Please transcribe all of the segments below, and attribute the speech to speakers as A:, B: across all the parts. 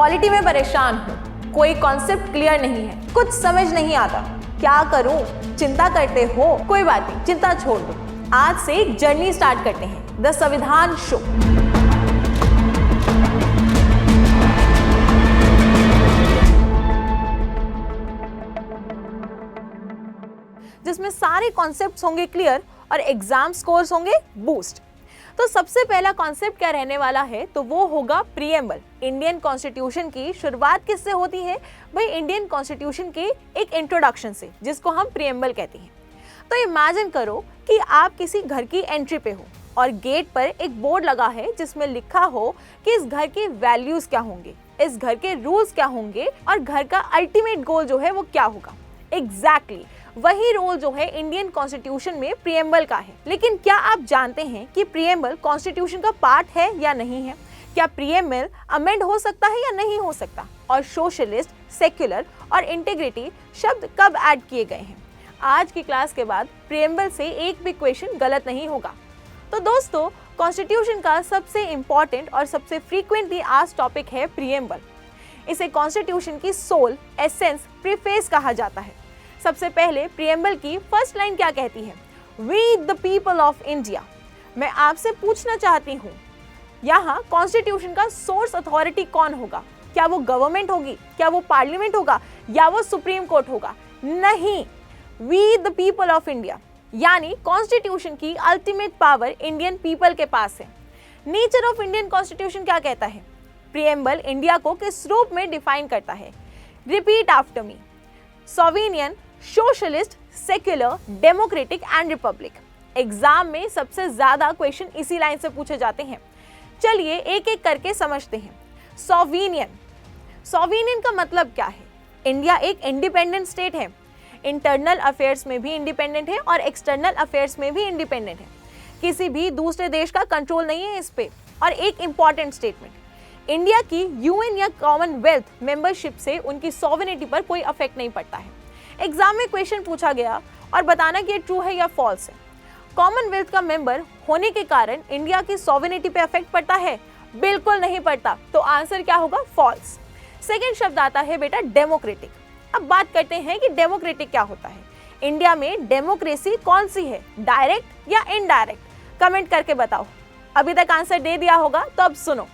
A: Polity में परेशान हूँ, कोई कॉन्सेप्ट क्लियर नहीं है, कुछ समझ नहीं आता, क्या करूँ? चिंता करते हो? कोई बात नहीं, चिंता छोड़ दो। आज से एक जर्नी स्टार्ट करते हैं, द संविधान शो। जिसमें सारे कॉन्सेप्ट्स होंगे क्लियर और एग्जाम स्कोर्स होंगे बूस्ट। तो सबसे पहला कॉन्सेप्ट क्या रहने वाला है, तो वो होगा प्रीएम्बल। इंडियन कॉन्स्टिट्यूशन की शुरुआत किससे होती है? भाई इंडियन कॉन्स्टिट्यूशन के एक इंट्रोडक्शन से, जिसको हम प्रीएम्बल कहते हैं। तो इमेजिन करो कि आप किसी घर की एंट्री पे हो और गेट पर एक बोर्ड लगा है जिसमें लिखा हो कि इस घर के वैल्यूज क्या होंगे, इस घर के रूल्स क्या होंगे और घर का अल्टीमेट गोल जो है वो क्या होगा। एग्जैक्टली वही रोल जो है इंडियन कॉन्स्टिट्यूशन में प्रीएम्बल का है। लेकिन क्या आप जानते हैं कि प्रीएम्बल कॉन्स्टिट्यूशन का पार्ट है या नहीं है? क्या प्रीएम्बल अमेंड हो सकता है या नहीं हो सकता? और सोशलिस्ट, सेक्युलर और इंटीग्रिटी शब्द कब ऐड किए गए हैं? आज की क्लास के बाद प्रीएम्बल से एक भी क्वेश्चन गलत नहीं होगा। तो दोस्तों, कॉन्स्टिट्यूशन का सबसे इंपॉर्टेंट और सबसे फ्रीक्वेंटली आस्क्ड टॉपिक है प्रीएम्बल। इसे कॉन्स्टिट्यूशन की सोल, एसेंस, प्रीफेस कहा जाता है। सबसे पहले प्रीएम्बल की फर्स्ट लाइन क्या कहती है? We the people of India. मैं आपसे पूछना चाहती हूँ, यहाँ कॉन्स्टिट्यूशन का सोर्स अथॉरिटी कौन होगा? क्या वो गवर्नमेंट होगी? क्या वो पार्लियामेंट होगा? या वो सुप्रीम कोर्ट होगा? नहीं, we the people of India, यानी कॉन्स्टिट्यूशन की अल्टीमेट पावर इंडियन पीपल के पास है। नेचर ऑफ इंडियन कॉन्स्टिट्यूशन क्या कहता है? प्रीएम्बल इंडिया को किस रूप में डिफाइन करता है? Repeat after me. Sovereign, socialist, secular, democratic and republic. Exam में सबसे ज्यादा क्वेश्चन इसी लाइन से पूछे जाते हैं। चलिए एक एक करके समझते हैं। सोविनियन, सोविनियन का मतलब क्या है? इंडिया एक इंडिपेंडेंट स्टेट है, इंटरनल अफेयर्स में भी इंडिपेंडेंट है और एक्सटर्नल अफेयर्स में भी इंडिपेंडेंट है। किसी भी दूसरे देश का कंट्रोल नहीं है इस पे। और एक इंपॉर्टेंट स्टेटमेंट, इंडिया की यूएन या कॉमनवेल्थ मेंबरशिप से उनकी सॉवरेनिटी पर कोई अफेक्ट नहीं पड़ता है। एग्जाम में क्वेश्चन पूछा गया और बताना कि ये ट्रू है या फॉल्स है। कॉमनवेल्थ का मेंबर होने के कारण इंडिया की सॉवरेनिटी पे अफेक्ट पड़ता है? बिल्कुल नहीं पड़ता। तो आंसर क्या होगा? फॉल्स। सेकेंड शब्द आता है बेटा डेमोक्रेटिक। अब बात करते हैं कि डेमोक्रेटिक क्या होता है। इंडिया में डेमोक्रेसी कौन सी है, डायरेक्ट या इनडायरेक्ट? कमेंट करके बताओ। अभी तक आंसर दे दिया होगा तो अब सुनो।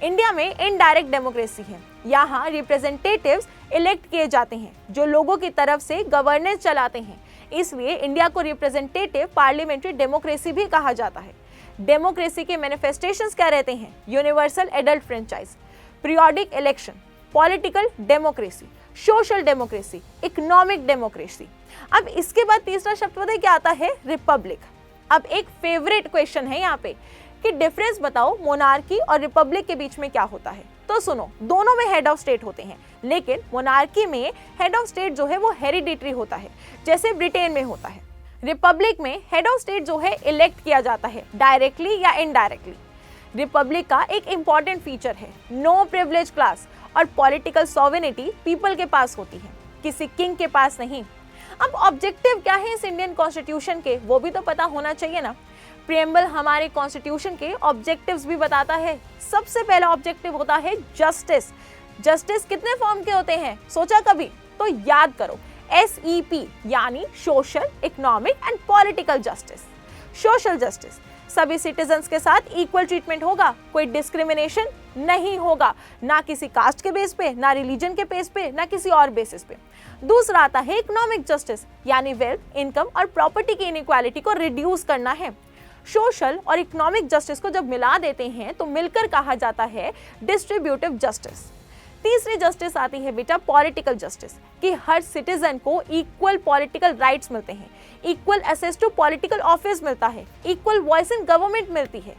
A: इंडिया में इनडायरेक्ट डेमोक्रेसी है। यहाँ रिप्रेजेंटेटिव्स इलेक्ट किए जाते हैं जो लोगों की तरफ से गवर्नेंस चलाते हैं। इसलिए इंडिया को रिप्रेजेंटेटिव पार्लियामेंट्री डेमोक्रेसी भी कहा जाता है। डेमोक्रेसी के मैनिफेस्टेशंस क्या रहते हैं? Universal adult franchise, periodic election, political democracy, social democracy, economic democracy. अब इसके बाद तीसरा शब्द पता है क्या आता है? रिपब्लिक। अब एक फेवरेट क्वेश्चन है यहाँ पे कि डिफरेंस बताओ मोनार्की और रिपब्लिक के बीच में क्या होता है। तो सुनो, दोनों में हेड ऑफ स्टेट होते हैं, लेकिन मोनार्की में हेड ऑफ स्टेट जो है वो हेरिडिटरी होता है, जैसे ब्रिटेन में होता है। रिपब्लिक में हेड ऑफ स्टेट जो है इलेक्ट किया जाता है, डायरेक्टली या इनडायरेक्टली। रिपब्लिक का एक इंपॉर्टेंट फीचर है नो प्रिविलेज क्लास और पॉलिटिकल सॉवरेनिटी पीपल के पास होती है, किसी किंग के पास नहीं। अब ऑब्जेक्टिव क्या है इस इंडियन कॉन्स्टिट्यूशन के, वो भी तो पता होना चाहिए ना। प्रीएम्बल हमारे कॉन्स्टिट्यूशन के ऑब्जेक्टिव्स भी बताता है। सबसे पहला ऑब्जेक्टिव होता है जस्टिस। जस्टिस कितने फॉर्म के होते हैं, सोचा कभी? तो याद करो, SEP यानी social, economic and political justice. Social justice, सभी सिटीजन्स के साथ इक्वल ट्रीटमेंट होगा, कोई डिस्क्रिमिनेशन नहीं होगा, ना किसी कास्ट के बेस पे, ना रिलीजन के बेस पे, ना किसी और बेसिस पे। दूसरा आता है इकोनॉमिक जस्टिस, यानी वेल्थ, इनकम और प्रॉपर्टी की इनइक्वालिटी को रिड्यूस करना है। सोशल और इकोनॉमिक जस्टिस को जब मिला देते हैं तो मिलकर कहा जाता है डिस्ट्रीब्यूटिव जस्टिस। तीसरी जस्टिस आती है बेटा पॉलिटिकल जस्टिस, कि हर सिटीजन को इक्वल पॉलिटिकल राइट्स मिलते हैं, equal access to political office मिलता है, इक्वल वॉइस इन गवर्नमेंट मिलती है।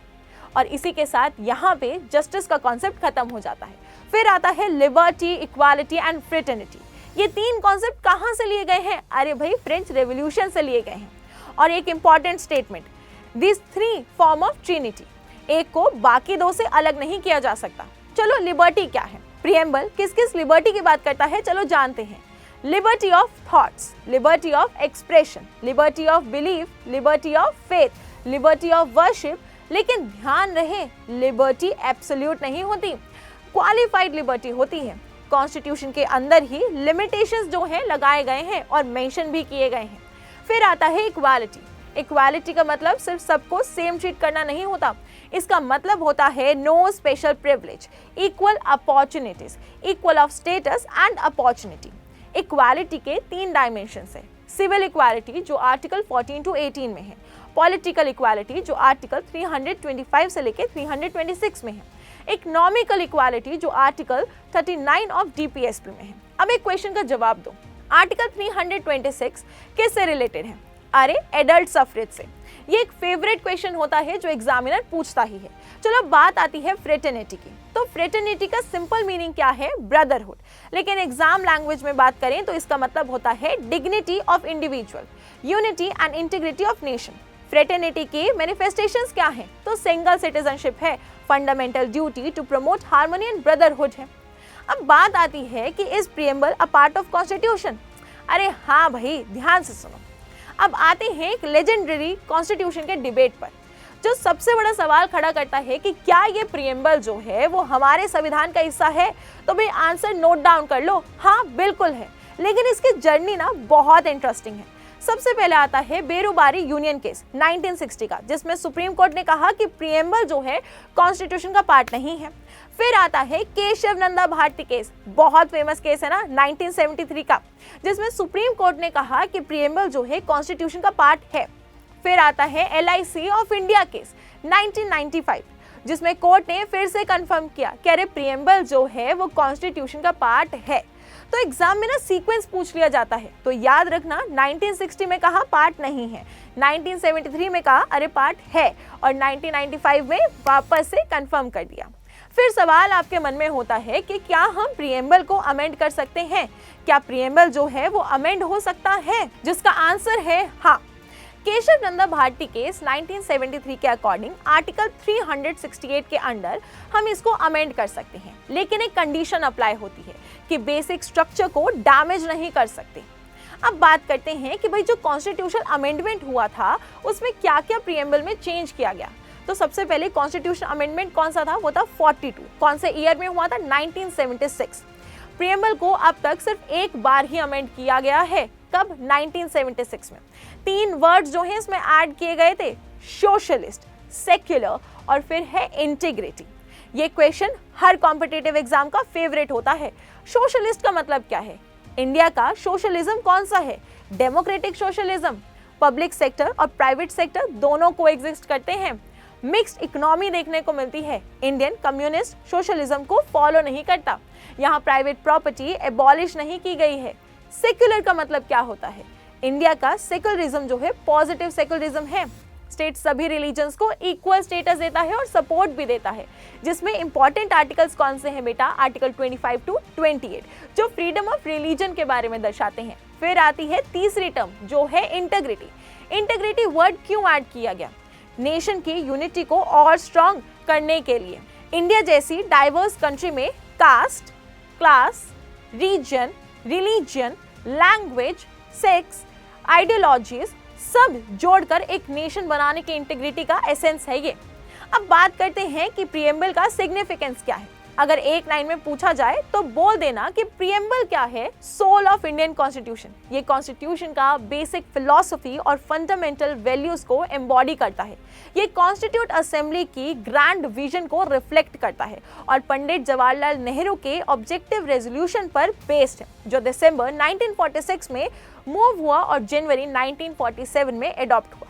A: और इसी के साथ यहाँ पे जस्टिस का कॉन्सेप्ट खत्म हो जाता है। फिर आता है लिबर्टी, इक्वालिटी एंड फ्रेटर्निटी। ये तीन कॉन्सेप्ट कहाँ से लिए गए हैं? अरे भाई, फ्रेंच रेवोल्यूशन से लिए गए हैं। और एक important statement, this three form of Trinity, एक को बाकी दो से अलग नहीं किया जा सकता। चलो लिबर्टी क्या है? प्रीएम्बल किस किस लिबर्टी की बात करता है, चलो जानते हैं। Liberty of thoughts, liberty of expression, liberty of belief, liberty of faith, liberty of worship. लेकिन ध्यान रहे, लिबर्टी एब्सोल्यूट नहीं होती। क्वालिफाइड लिबर्टी होती है। कॉन्स्टिट्यूशन के अंदर ही लिमिटेशंस जो है लगाए गए हैं और मेंशन भी किए गए हैं। फिर आता है इक्वालिटी। इक्वालिटी का मतलब सिर्फ सबको सेम ट्रीट करना नहीं होता, इसका मतलब होता है no special privilege, equal opportunities, equal of status and opportunity. Equality के 3 डायमेंशंस है। सिविल इक्वालिटी जो आर्टिकल 14 to 18 में है, पॉलिटिकल इक्वालिटी जो आर्टिकल 325 से लेकर 326 में है, इकोनॉमिकल इक्वालिटी जो आर्टिकल 39 ऑफ डीपीएसपी में है। अब एक क्वेश्चन का जवाब दो, आर्टिकल 326 किससे रिलेटेड है? अरे एडल्ट सफरेज से। ये एक फेवरेट क्वेश्चन होता है जो एग्जामिनर पूछता ही है। चलो बात आती है फ्रेटर्निटी की। तो फ्रेटर्निटी का सिंपल मीनिंग क्या है? ब्रदरहुड। लेकिन एग्जाम लैंग्वेज में बात करें तो इसका मतलब होता है dignity of individual, unity and integrity of nation. Fraternity की मैनिफेस्टेशंस क्या हैं? तो सिंगल सिटीजनशिप है, fundamental duty to promote harmony and brotherhood है। अब बात आती है कि is preamble a part of constitution? अरे हाँ भाई, ध्यान से सुनो। अब आते हैं एक लेजेंडरी कॉन्स्टिट्यूशन के डिबेट पर, जो सबसे बड़ा सवाल खड़ा करता है कि क्या ये प्रीएम्बल जो है वो हमारे संविधान का हिस्सा है? तो भाई आंसर नोट डाउन कर लो, हाँ बिल्कुल है। लेकिन इसकी जर्नी ना बहुत इंटरेस्टिंग है। सबसे पहले आता है बेरुबारी यूनियन केस 1960 का, जिसमें सुप्रीम कोर्ट ने कहा कि प्रीएम्बल जो है कॉन्स्टिट्यूशन का पार्ट नहीं है। फिर आता है केशव नंदा भारती केस, बहुत फेमस केस है ना 1973 का, जिसमें सुप्रीम कोर्ट ने कहा कि प्रीएम्बल जो है कॉन्स्टिट्यूशन का पार्ट है। फिर आता है LIC ऑफ इंडिया केस 1995, जिसमें कोर्ट ने फिर से कंफर्म किया कि अरे प्रीएम्बल जो है वो कॉन्स्टिट्यूशन का पार्ट है। तो एग्जाम में ना सीक्वेंस पूछ लिया जाता है, तो याद रखना 1960 में कहा पार्ट नहीं है, 1973 में कहा अरे पार्ट है, और 1995 में वापस से कंफर्म कर दिया। फिर सवाल आपके मन में होता है कि क्या हम प्रीएम्बल को अमेंड कर सकते हैं? क्या प्रीएम्बल जो है वो अमेंड हो सकता है? जिसका आंसर है हाँ। केशव नंदा भारती केस 1973 के अकॉर्डिंग आर्टिकल 368 के अंडर हम इसको अमेंड कर सकते हैं, लेकिन एक कंडीशन अप्लाई होती है कि बेसिक स्ट्रक्चर को डैमेज नहीं कर सकते। अब बात करते हैं कि भाई जो कॉन्स्टिट्यूशन अमेंडमेंट हुआ था उसमें क्या क्या प्रीएम्बल में चेंज किया गया। तो सबसे पहले कॉन्स्टिट्यूशन अमेंडमेंट कौन सा था? वो था 42। कौन से ईयर में हुआ था? 1976। प्रीएम्बल को अब तक सिर्फ एक बार ही अमेंड किया गया है। कब? 1976 में। 3 वर्ड्स जो हैं इसमें ऐड किए गए थे, सोशलिस्ट, सेक्युलर और फिर है इंटीग्रिटी। ये क्वेश्चन हर कॉम्पिटिटिव एग्जाम का फेवरेट होता है। सोशलिस्ट का मतलब क्या है? इंडिया का सोशलिज्म कौन सा है? Democratic socialism. पब्लिक सेक्टर और प्राइवेट सेक्टर दोनों को एग्जिस्ट करते हैं। मिक्स्ड इकोनॉमी देखने को मिलती है। इंडियन कम्युनिस्ट सोशलिज्म को फॉलो नहीं करता। यहाँ प्राइवेट प्रॉपर्टी एबॉलिश नहीं की गई है। सेक्युलर का मतलब क्या होता है? इंडिया का सेक्युलरिज्म जो है पॉजिटिव सेक्युलरिज्म है। स्टेट सभी रिलीजन्स को इक्वल स्टेटस देता है और सपोर्ट भी देता है, जिसमें इंपॉर्टेंट आर्टिकल्स कौन से हैं बेटा? आर्टिकल 25 to 28 जो फ्रीडम ऑफ रिलीजन के बारे में दर्शाते हैं। फिर आती है तीसरी टर्म जो है इंटीग्रिटी। इंटीग्रिटी वर्ड क्यों ऐड किया गया? नेशन की यूनिटी को और स्ट्रॉन्ग करने के लिए। इंडिया जैसी डाइवर्स कंट्री में caste, class, region, religion, language, sex, ideologies सब जोड़कर एक नेशन बनाने की इंटीग्रिटी का एसेंस है ये। अब बात करते हैं कि प्रीएम्बल का सिग्निफिकेंस क्या है। अगर एक लाइन में पूछा जाए तो बोल देना कि प्रीएम्बल क्या है? Soul of Indian constitution. ये कॉन्स्टिट्यूशन का बेसिक फिलॉसफी और फंडामेंटल वैल्यूज को एम्बॉडी करता है। ये कॉन्स्टिट्यूट असेंबली की ग्रैंड विजन को रिफ्लेक्ट करता है और पंडित जवाहरलाल नेहरू के ऑब्जेक्टिव रेजोल्यूशन पर बेस्ड है, जो दिसंबर 1946 में मूव हुआ और जनवरी 1947 में एडॉप्ट हुआ।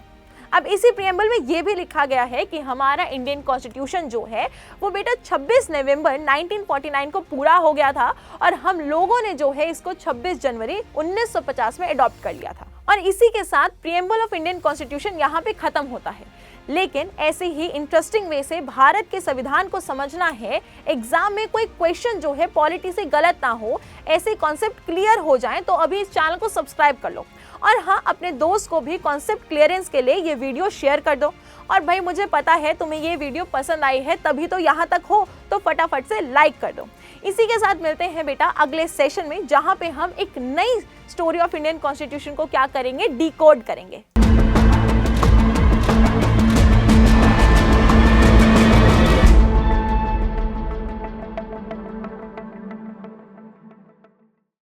A: अब इसी प्रीएम्बल में ये भी लिखा गया है कि हमारा इंडियन कॉन्स्टिट्यूशन जो है वो बेटा 26 नवंबर 1949 को पूरा हो गया था और हम लोगों ने जो है इसको 26 जनवरी 1950 में एडॉप्ट कर लिया था। और इसी के साथ प्रीएम्बल ऑफ इंडियन कॉन्स्टिट्यूशन यहाँ पे खत्म होता है। लेकिन ऐसे ही इंटरेस्टिंग वे से भारत के संविधान को समझना है, एग्जाम में कोई क्वेश्चन जो है पॉलिटी से गलत ना हो, ऐसे कॉन्सेप्ट क्लियर हो जाएं, तो अभी इस चैनल को सब्सक्राइब कर लो। और हाँ, अपने दोस्त को भी कॉन्सेप्ट क्लियरेंस के लिए ये वीडियो शेयर कर दो। और भाई मुझे पता है तुम्हें ये वीडियो पसंद आई है, तभी तो यहाँ तक हो, तो फटाफट से लाइक कर दो। इसी के साथ मिलते हैं बेटा अगले सेशन में, जहाँ पे हम एक नई स्टोरी ऑफ इंडियन कॉन्स्टिट्यूशन को क्या करेंगे? डिकोड करेंगे।